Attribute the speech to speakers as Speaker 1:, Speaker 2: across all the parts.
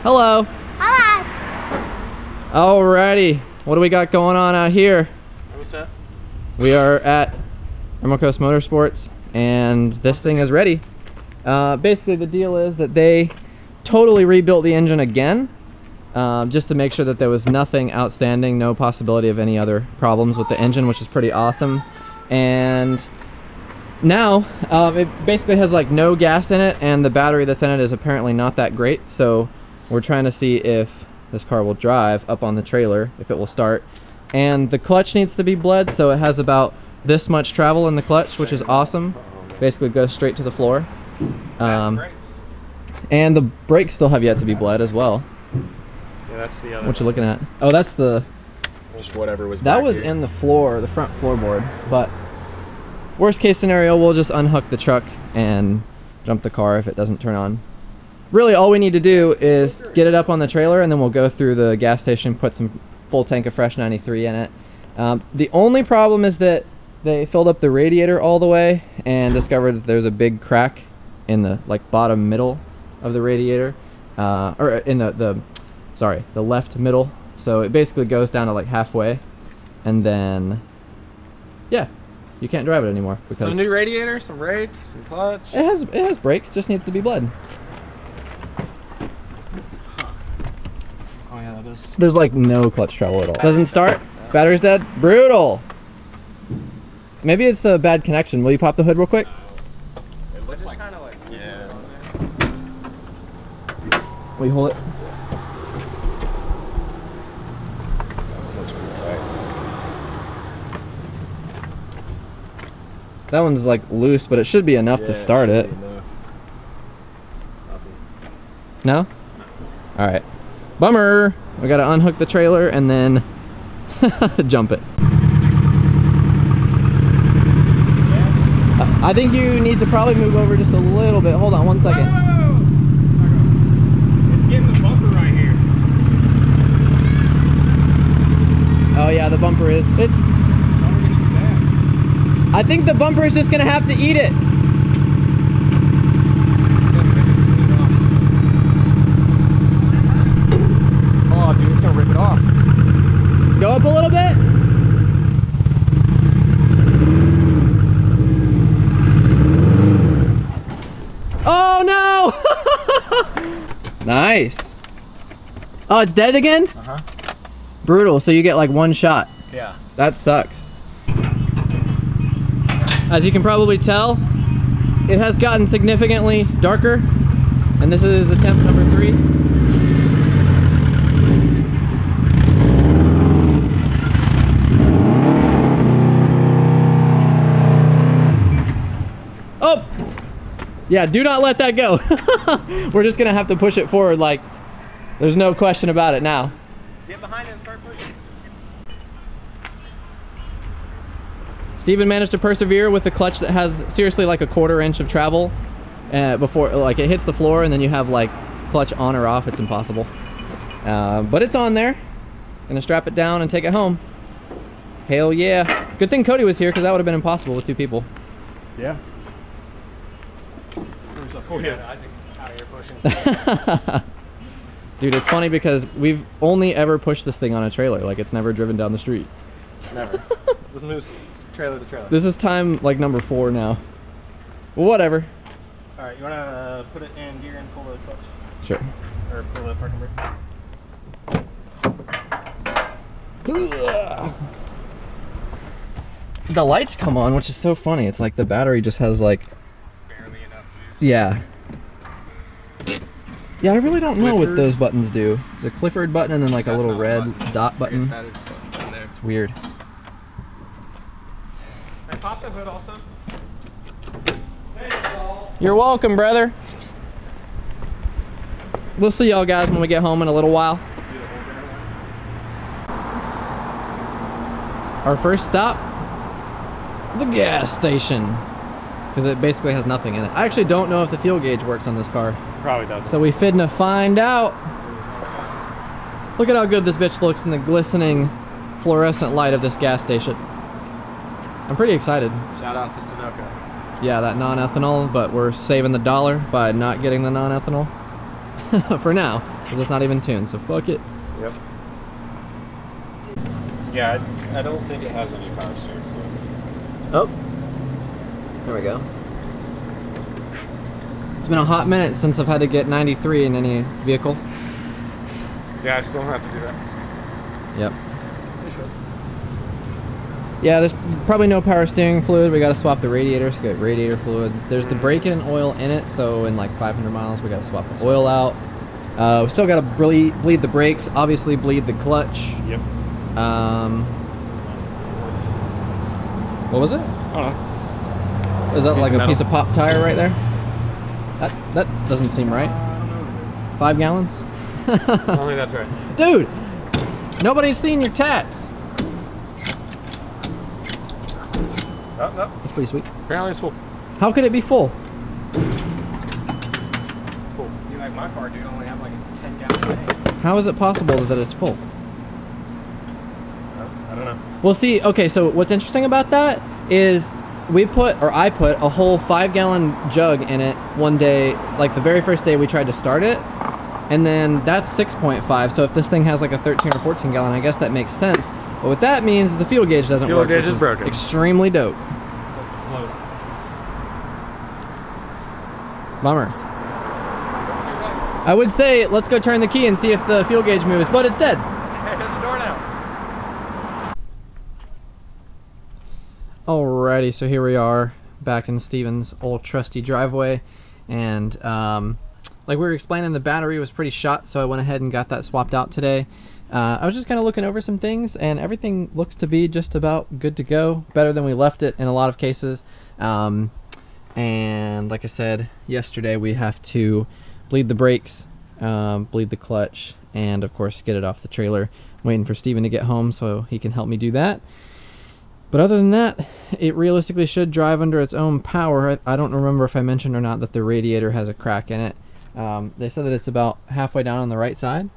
Speaker 1: Hello.
Speaker 2: Hello.
Speaker 1: Alrighty. What do we got going on out here?
Speaker 3: What's that?
Speaker 1: We are at Emerald Coast Motorsports, and this thing is ready. Basically, the deal is that they totally rebuilt the engine again, just to make sure that there was nothing outstanding, no possibility of any other problems with the engine, which is pretty awesome. And now it basically has like no gas in it, and the battery that's in it is apparently not that great. So we're trying to see if this car will drive up on the trailer, if it will start. And the clutch needs to be bled, so it has about this much travel in the clutch, which is awesome. Basically goes straight to the floor. And the brakes still have yet to be bled as well.
Speaker 3: Yeah, that's the other.
Speaker 1: What you looking at? Oh, that's the...
Speaker 3: Just whatever was
Speaker 1: that
Speaker 3: back
Speaker 1: was
Speaker 3: here.
Speaker 1: in the floor, the front floorboard. But worst case scenario, we'll just unhook the truck and jump the car if it doesn't turn on. Really, all we need to do is get it up on the trailer, and then we'll go through the gas station, put some full tank of fresh 93 in it. The only problem is that they filled up the radiator all the way and discovered that there's a big crack in the bottom middle of the radiator, or in the left middle. So it basically goes down to like halfway, and then yeah, you can't drive it anymore because
Speaker 3: some new radiator, some brakes, some clutch.
Speaker 1: it has brakes, just needs to be bled.
Speaker 3: Oh yeah, that is.
Speaker 1: There's like no clutch travel at all. Doesn't start. Battery's dead. Brutal. Maybe it's a bad connection. Will you pop the hood real quick?
Speaker 3: It looks like kind of like yeah.
Speaker 1: Will you hold it?
Speaker 3: Looks pretty tight.
Speaker 1: That one's like loose, but it should be enough to start it. No? Alright. Bummer! We gotta unhook the trailer and then jump it. I think you need to probably move over just a little bit. Hold on one second.
Speaker 3: Whoa! It's getting the bumper right here.
Speaker 1: Oh yeah, the bumper is. It's.
Speaker 3: How are we gonna do that?
Speaker 1: I think the bumper is just gonna have to eat it.
Speaker 3: Oh dude, it's gonna rip it off.
Speaker 1: Go up a little bit. Oh no! Nice. Oh, it's dead again?
Speaker 3: Uh-huh.
Speaker 1: Brutal, so you get like one shot.
Speaker 3: Yeah.
Speaker 1: That sucks. As you can probably tell, it has gotten significantly darker, and this is attempt number 3. Oh! Yeah, do not let that go. We're just gonna have to push it forward, like, there's no question about it now.
Speaker 3: Get behind it and start pushing.
Speaker 1: Steven managed to persevere with the clutch that has seriously like a 1/4 inch of travel before like it hits the floor, and then you have like clutch on or off. It's impossible. But it's on there. Gonna strap it down and take it home. Hell yeah. Good thing Cody was here, because that would have been impossible with 2 people.
Speaker 3: Yeah. Oh yeah, Isaac out here pushing.
Speaker 1: Dude, it's funny because we've only ever pushed this thing on a trailer. Like, it's never driven down the street.
Speaker 3: Never. Just moves trailer to trailer.
Speaker 1: This is time like number 4 now. Well, whatever.
Speaker 3: Alright, you wanna put it in gear and pull the clutch?
Speaker 1: Sure.
Speaker 3: Or pull the parking brake?
Speaker 1: The lights come on, which is so funny. It's like the battery just has like...
Speaker 3: Barely enough juice.
Speaker 1: Yeah. Yeah, I really don't know what those buttons do. There's a Clifford button and then like a little red dot button. It's weird.
Speaker 3: Can I pop the hood also?
Speaker 1: You're welcome, brother. We'll see y'all guys when we get home in a little while. Our first stop, the gas station, because it basically has nothing in it. I actually don't know if the fuel gauge works on this car.
Speaker 3: Probably doesn't.
Speaker 1: So we finna find out. Look at how good this bitch looks in the glistening fluorescent light of this gas station. I'm pretty excited.
Speaker 3: Shout out to Sunoco.
Speaker 1: Yeah, that non-ethanol, but we're saving the dollar by not getting the non-ethanol. for now, because it's not even tuned, so fuck it.
Speaker 3: Yep. Yeah, I don't think it has any power steering fluid.
Speaker 1: Oh, there we go. It's been a hot minute since I've had to get 93 in any vehicle.
Speaker 3: Yeah, I still have to do that.
Speaker 1: Yep. Yeah, there's probably no power steering fluid. We got to swap the radiator, so get radiator fluid. There's the break-in oil in it, so in like 500 miles we got to swap the oil out. We still got to bleed the brakes, obviously bleed the clutch.
Speaker 3: Yep.
Speaker 1: What was it?
Speaker 3: I don't know.
Speaker 1: Is that like a piece of pop tire right there? That doesn't seem right.
Speaker 3: I don't know what it is.
Speaker 1: 5 gallons?
Speaker 3: Only that's right.
Speaker 1: Dude, nobody's seen your tats.
Speaker 3: Oh, no.
Speaker 1: That's pretty sweet.
Speaker 3: Apparently it's full.
Speaker 1: How could it be full?
Speaker 3: Full. You like my car, dude, only have like a 10-gallon tank.
Speaker 1: How is it possible that it's full?
Speaker 3: I don't know.
Speaker 1: Well, see, okay, so what's interesting about that is I put a whole 5-gallon jug in it one day, like the very first day we tried to start it, and then that's 6.5, so if this thing has like a 13 or 14 gallon, I guess that makes sense. But what that means is the fuel gauge doesn't work,
Speaker 3: Fuel gauge is broken.
Speaker 1: Extremely dope.
Speaker 3: It's like the float.
Speaker 1: Bummer. I would say, let's go turn the key and see if the fuel gauge moves, but it's dead.
Speaker 3: There's the door now.
Speaker 1: Alrighty, so here we are back in Steven's old trusty driveway, and like we were explaining, the battery was pretty shot, so I went ahead and got that swapped out today. I was just kind of looking over some things, and everything looks to be just about good to go, better than we left it in a lot of cases. And like I said yesterday, we have to bleed the brakes, bleed the clutch, and of course get it off the trailer. Waiting for Steven to get home so he can help me do that. But other than that, it realistically should drive under its own power. I don't remember if I mentioned or not that the radiator has a crack in it. They said that it's about halfway down on the right side,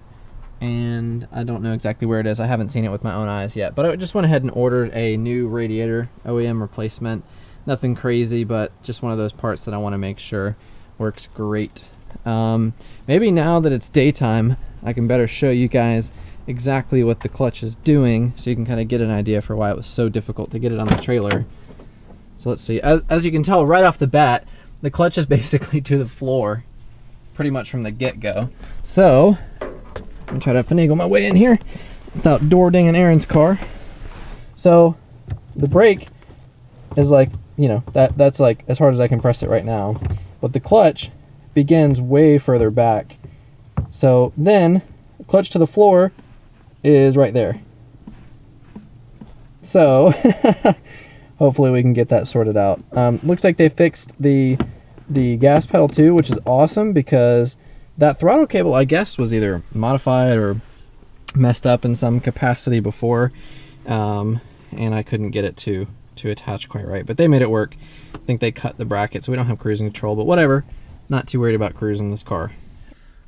Speaker 1: and I don't know exactly where it is. I haven't seen it with my own eyes yet, but I just went ahead and ordered a new radiator OEM replacement. Nothing crazy, but just one of those parts that I want to make sure works great. Maybe now that it's daytime, I can better show you guys exactly what the clutch is doing, so you can kind of get an idea for why it was so difficult to get it on the trailer. So let's see. As you can tell right off the bat, the clutch is basically to the floor pretty much from the get-go. So I'm gonna try to finagle my way in here without door dinging Aaron's car. So the brake is like, you know, that's like as hard as I can press it right now, but the clutch begins way further back. So then the clutch to the floor is right there. So hopefully we can get that sorted out. Looks like they fixed the gas pedal too, which is awesome, because that throttle cable, I guess, was either modified or messed up in some capacity before, and I couldn't get it to attach quite right, but they made it work. I think they cut the bracket so we don't have cruising control, but whatever, not too worried about cruising this car.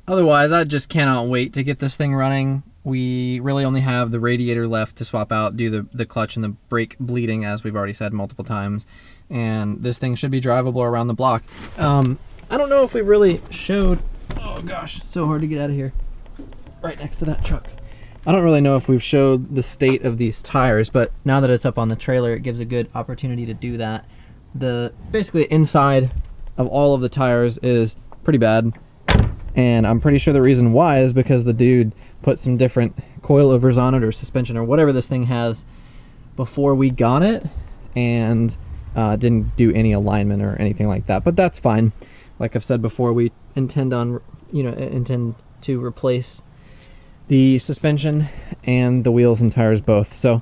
Speaker 1: Otherwise, I just cannot wait to get this thing running. We really only have the radiator left to swap out, do the clutch and the brake bleeding, as we've already said multiple times, and this thing should be drivable around the block. I don't know if we really showed, oh gosh, it's so hard to get out of here, right next to that truck. I don't really know if we've showed the state of these tires, but now that it's up on the trailer, it gives a good opportunity to do that. Basically inside of all of the tires is pretty bad, and I'm pretty sure the reason why is because the dude put some different coilovers on it, or suspension, or whatever this thing has, before we got it, and didn't do any alignment or anything like that. But that's fine. Like I've said before, we intend to replace the suspension and the wheels and tires both. So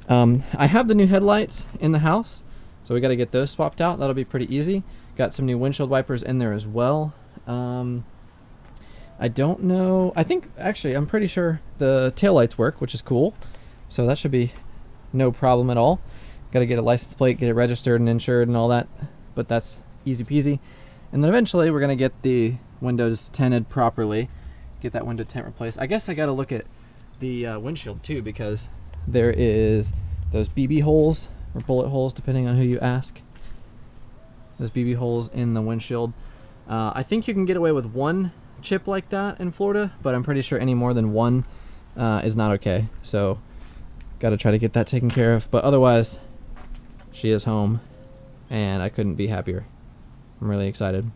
Speaker 1: I have the new headlights in the house, so we got to get those swapped out. That'll be pretty easy. Got some new windshield wipers in there as well. I don't know, I think actually I'm pretty sure the taillights work, which is cool, so that should be no problem at all. Got to get a license plate, get it registered and insured and all that, but that's easy peasy. And then eventually we're gonna get the windows tinted properly, get that window tint replaced. I guess I got to look at the windshield too, because there is those BB holes, or bullet holes depending on who you ask. Those BB holes in the windshield. I think you can get away with one chip like that in Florida, but I'm pretty sure any more than one is not okay. So got to try to get that taken care of. But otherwise, she is home, and I couldn't be happier. I'm really excited.